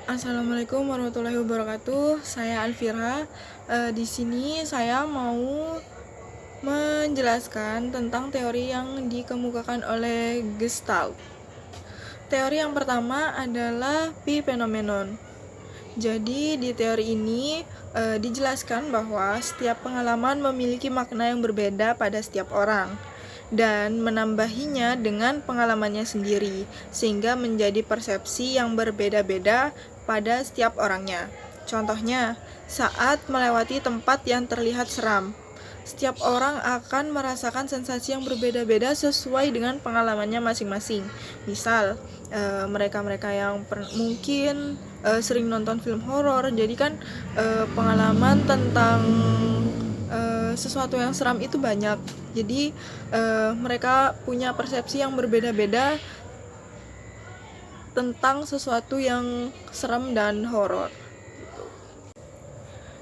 Assalamualaikum warahmatullahi wabarakatuh. Saya Alfira. Di sini saya mau menjelaskan tentang teori yang dikemukakan oleh Gestalt. Teori yang pertama adalah pi phenomenon. Jadi di teori ini dijelaskan bahwa setiap pengalaman memiliki makna yang berbeda pada setiap orang dan menambahinya dengan pengalamannya sendiri sehingga menjadi persepsi yang berbeda-beda pada setiap orangnya. Contohnya, saat melewati tempat yang terlihat seram, setiap orang akan merasakan sensasi yang berbeda-beda sesuai dengan pengalamannya masing-masing. Misal, mereka-mereka yang mungkin sering nonton film horor, jadi kan pengalaman tentang sesuatu yang seram itu banyak. Jadi mereka punya persepsi yang berbeda-beda tentang sesuatu yang seram dan horor.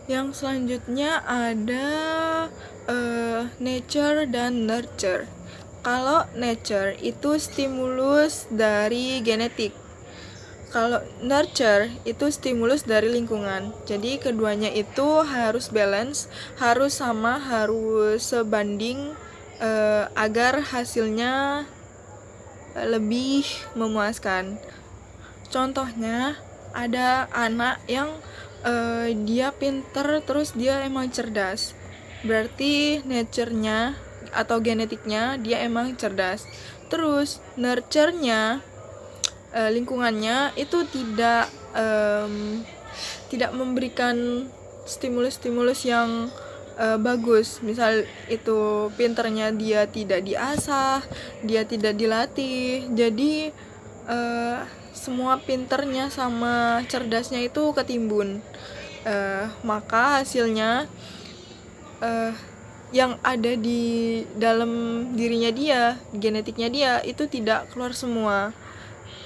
Yang selanjutnya ada nature dan nurture. Kalau nature itu stimulus dari genetik. Kalau nurture itu stimulus dari lingkungan. Jadi keduanya itu harus balance, harus sama, harus sebanding agar hasilnya lebih memuaskan. Contohnya ada anak yang dia pinter terus dia emang cerdas. Berarti nature-nya atau genetiknya dia emang cerdas. Terus nurture-nya lingkungannya itu tidak memberikan stimulus-stimulus yang bagus. Misal itu pinternya dia tidak diasah, dia tidak dilatih. Jadi semua pinternya sama cerdasnya itu ketimbun. Maka hasilnya yang ada di dalam dirinya dia, genetiknya dia itu tidak keluar semua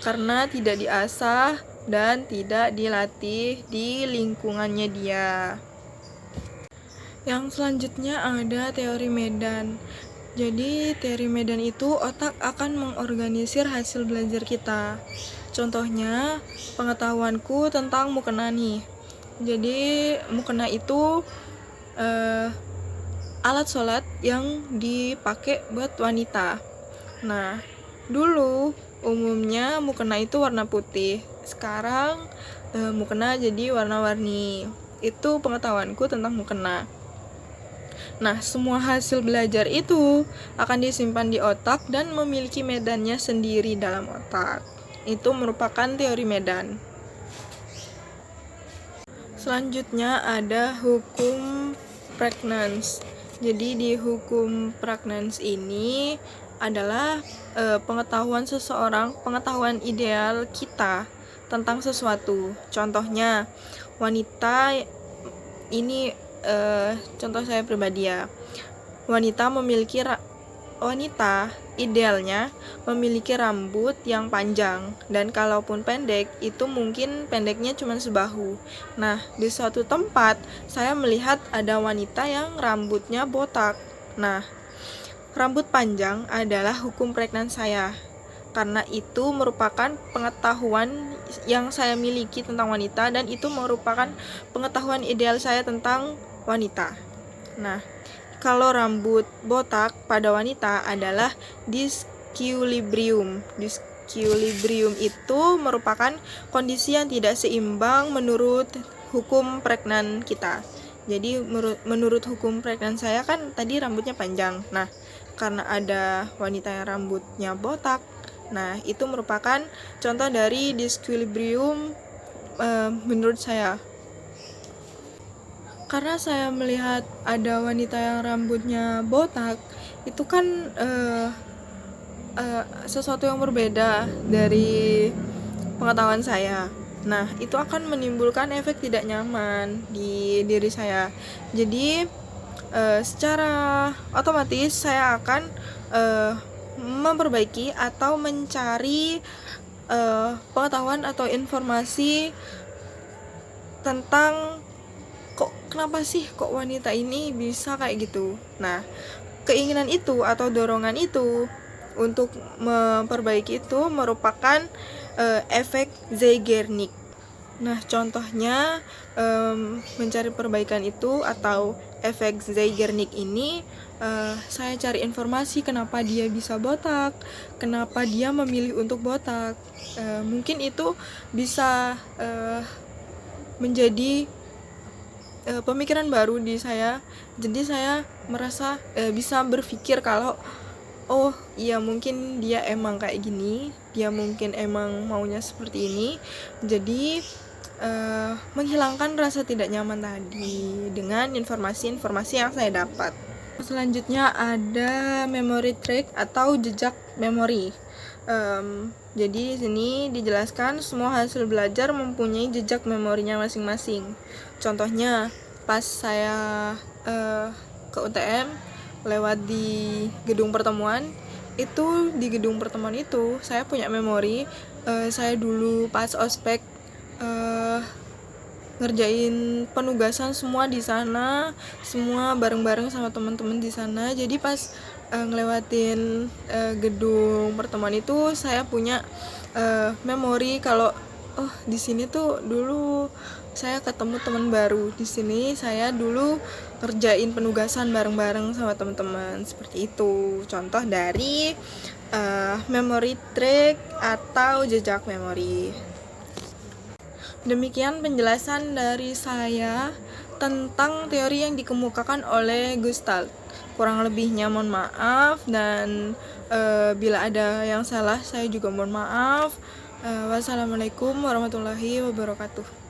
karena tidak diasah dan tidak dilatih di lingkungannya dia. Yang selanjutnya ada teori medan. Jadi teori medan itu otak akan mengorganisir hasil belajar kita. Contohnya pengetahuanku tentang mukena nih. Jadi mukena itu alat sholat yang dipakai buat wanita. Nah, dulu umumnya mukena itu warna putih. Sekarang mukena jadi warna-warni. Itu pengetahuanku tentang mukena. Nah, semua hasil belajar itu akan disimpan di otak dan memiliki medannya sendiri dalam otak. Itu merupakan teori medan. Selanjutnya ada hukum Prägnanz. Jadi di hukum Prägnanz ini adalah pengetahuan seseorang, pengetahuan ideal kita tentang sesuatu. Contohnya wanita ini contoh saya pribadi ya. Wanita idealnya memiliki rambut yang panjang dan kalaupun pendek itu mungkin pendeknya cuma sebahu. Nah, di suatu tempat saya melihat ada wanita yang rambutnya botak. Nah, rambut panjang adalah hukum Prägnanz saya. Karena itu merupakan pengetahuan yang saya miliki tentang wanita dan itu merupakan pengetahuan ideal saya tentang wanita. Nah, kalau rambut botak pada wanita adalah disequilibrium. Disequilibrium itu merupakan kondisi yang tidak seimbang menurut hukum Prägnanz kita. Jadi menurut hukum Prägnanz saya kan tadi rambutnya panjang. Nah, karena ada wanita yang rambutnya botak, nah itu merupakan contoh dari disequilibrium menurut saya. Karena saya melihat ada wanita yang rambutnya botak, itu kan sesuatu yang berbeda dari pengetahuan saya. Nah, itu akan menimbulkan efek tidak nyaman di diri saya. Jadi secara otomatis saya akan memperbaiki atau mencari pengetahuan atau informasi tentang kenapa sih kok wanita ini bisa kayak gitu. Nah, keinginan itu atau dorongan itu untuk memperbaiki itu merupakan efek Zeigarnik. Nah, contohnya mencari perbaikan itu atau efek Zeigarnik ini, saya cari informasi kenapa dia bisa botak, kenapa dia memilih untuk botak. Mungkin itu bisa menjadi pemikiran baru di saya. Jadi saya merasa bisa berpikir kalau oh iya, mungkin dia emang kayak gini, dia mungkin emang maunya seperti ini. Jadi menghilangkan rasa tidak nyaman tadi dengan informasi-informasi yang saya dapat. Selanjutnya ada memory track atau jejak memori. Jadi di sini dijelaskan semua hasil belajar mempunyai jejak memorinya masing-masing. Contohnya pas saya ke UTM lewat di gedung pertemuan, itu di gedung pertemuan itu saya punya memori. Saya dulu pas ospek ngerjain penugasan semua di sana, semua bareng-bareng sama teman-teman di sana. Jadi pas ngelewatin gedung pertemuan itu saya punya memori kalau oh di sini tuh dulu saya ketemu teman baru, di sini saya dulu ngerjain penugasan bareng-bareng sama teman-teman. Seperti itu contoh dari memory track atau jejak memori. Demikian penjelasan dari saya tentang teori yang dikemukakan oleh Gestalt. Kurang lebihnya mohon maaf, dan bila ada yang salah saya juga mohon maaf. Wassalamualaikum warahmatullahi wabarakatuh.